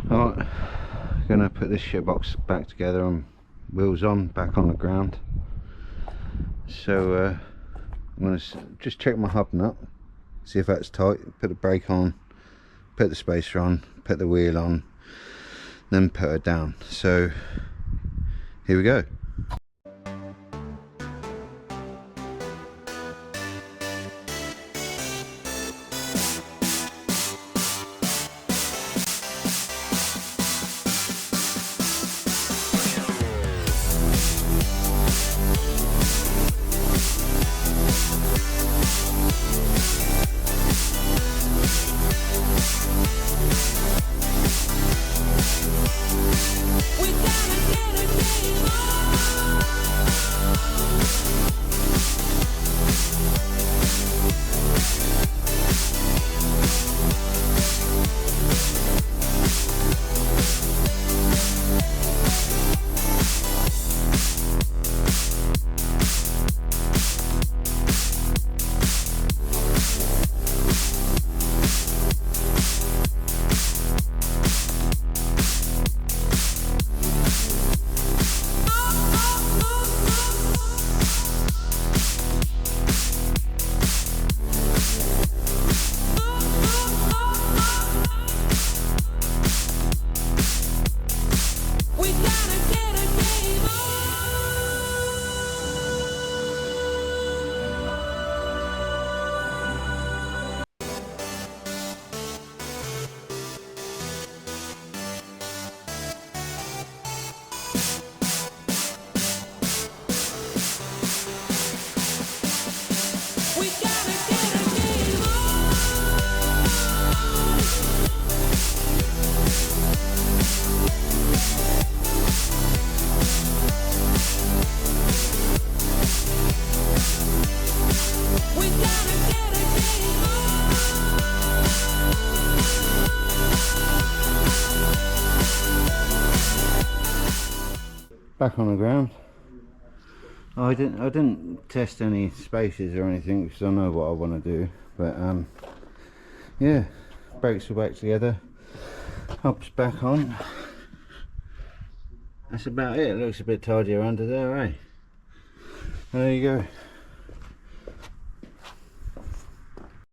Alright, gonna put this shitbox back together and wheels on, back on the ground. So I'm gonna just check my hub nut, see if that's tight, put the brake on, put the spacer on, put the wheel on, then put her down. So here we go. Back on the ground. I didn't test any spaces or anything because I know what I want to do, but yeah, brakes are back together, hub's back on. That's about it. It looks a bit tidier under there, eh? There you go.